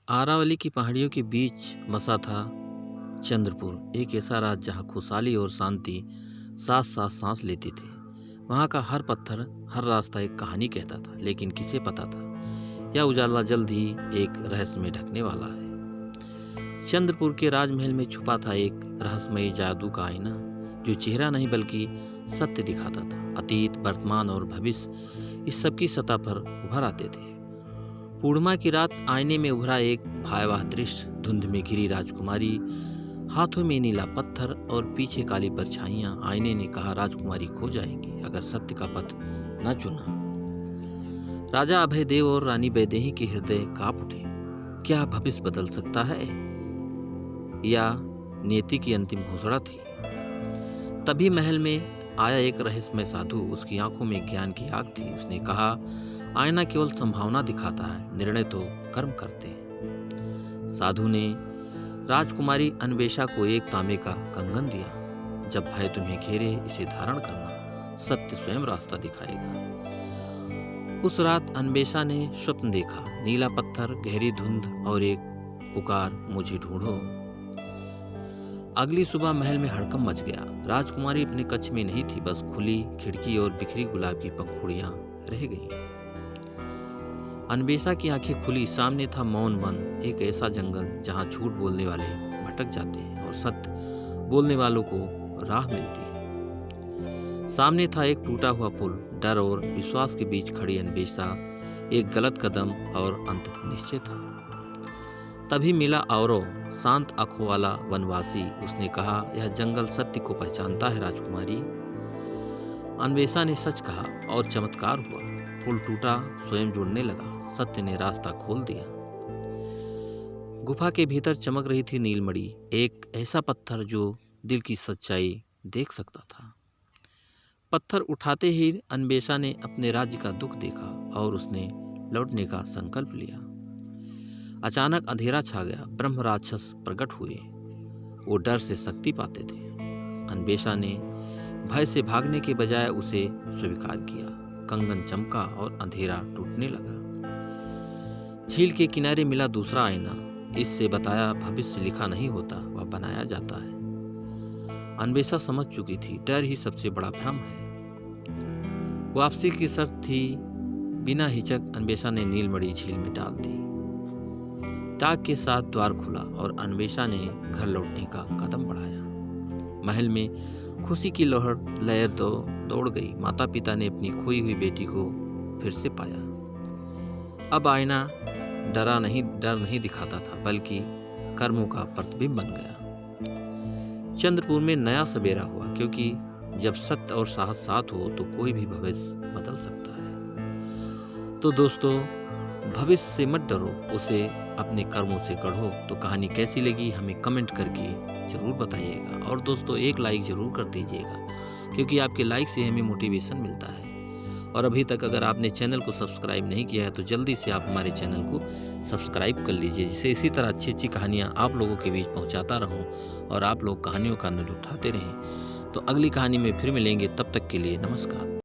आरावली की पहाड़ियों के बीच बसा था चंद्रपुर, एक ऐसा राज्य जहाँ खुशहाली और शांति साथ साथ सांस लेती थी। वहाँ का हर पत्थर, हर रास्ता एक कहानी कहता था, लेकिन किसे पता था यह उजाला जल्द ही एक रहस्य में ढकने वाला है। चंद्रपुर के राजमहल में छुपा था एक रहस्यमयी जादू का आईना, जो चेहरा नहीं बल्कि सत्य दिखाता था। अतीत, वर्तमान और भविष्य इस सबकी सतह पर उभर आते थे। पूर्णिमा की रात आईने में उभरा एक भयावह दृश्य। धुंध में घिरी राजकुमारी, हाथों में नीला पत्थर और पीछे काली परछाइयां। आईने ने कहा, राजकुमारी खो जाएगी अगर सत्य का पथ न चुना। राजा अभय देव और रानी वैदेही के हृदय कांप उठे। क्या भविष्य बदल सकता है या नियति की अंतिम घोषणा थी? तभी महल में आया एक रहस्यमय साधु। उसकी आंखों में ज्ञान की आग थी। उसने कहा, आईना केवल संभावना दिखाता है, निर्णय तो कर्म करते हैं। साधु ने राजकुमारी अन्वेषा को एक तांबे का कंगन दिया। जब भय तुम्हें घेरे, इसे धारण करना, सत्य स्वयं रास्ता दिखाएगा। उस रात अन्वेषा ने स्वप्न देखा, नीला पत्थर, गहरी धुंध और एक पुकार, मुझे ढूंढो। अगली सुबह महल में हड़कंप मच गया। राजकुमारी अपने कक्ष में नहीं थी, बस खुली खिड़की और बिखरी गुलाब की पंखुड़ियां रह गईं। अन्वेषा की आंखें खुली। सामने था मौन वन, एक ऐसा जंगल जहां झूठ बोलने वाले भटक जाते हैं और सत्य बोलने वालों को राह मिलती है। सामने था एक टूटा हुआ पुल। डर और विश्वास के बीच खड़ी अन्वेषा, एक गलत कदम और अंत निश्चय था। तभी मिला औरो, शांत आंखों वाला वनवासी। उसने कहा, यह जंगल सत्य को पहचानता है राजकुमारी। अन्वेषा ने सच कहा और चमत्कार हुआ। पुल टूटा, स्वयं जुड़ने लगा। सत्य ने रास्ता खोल दिया। गुफा के भीतर चमक रही थी नीलमणि, एक ऐसा पत्थर जो दिल की सच्चाई देख सकता था। पत्थर उठाते ही अन्वेषा ने अपने राज्य का दुख देखा और उसने लौटने का संकल्प लिया। अचानक अंधेरा छा गया। ब्रह्म राक्षस प्रकट हुए। वो डर से शक्ति पाते थे। अन्वेषा ने भय से भागने के बजाय उसे स्वीकार किया। कंगन चमका और अंधेरा टूटने लगा। झील के किनारे मिला दूसरा आईना। इससे बताया, भविष्य लिखा नहीं होता, वह बनाया जाता है। अन्वेषा समझ चुकी थी, डर ही सबसे बड़ा भ्रम है। वापसी की शर्त थी। बिना हिचक अन्वेषा ने नीलमणि झील में डाल दी। ताक के साथ द्वार खुला और अन्वेषा ने घर लौटने का कदम बढ़ाया। महल में खुशी की लहर तो दौड़ गई। माता पिता ने अपनी खोई हुई बेटी को फिर से पाया। अब आईना डर नहीं दिखाता था, बल्कि कर्मों का प्रतिबिंब बन गया। चंद्रपुर में नया सवेरा हुआ, क्योंकि जब सत्य और साहस साथ हो तो कोई भी भविष्य बदल सकता है। तो दोस्तों, भविष्य से मत डरो, उसे अपने कर्मों से गढ़ो। तो कहानी कैसी लगी हमें कमेंट करके जरूर बताइएगा। और दोस्तों, एक लाइक जरूर कर दीजिएगा, क्योंकि आपके लाइक से हमें मोटिवेशन मिलता है। और अभी तक अगर आपने चैनल को सब्सक्राइब नहीं किया है तो जल्दी से आप हमारे चैनल को सब्सक्राइब कर लीजिए, जिससे इसी तरह अच्छी अच्छी कहानियाँ आप लोगों के बीच पहुँचाता रहूँ और आप लोग कहानियों का आनंद उठाते रहें। तो अगली कहानी में फिर मिलेंगे, तब तक के लिए नमस्कार।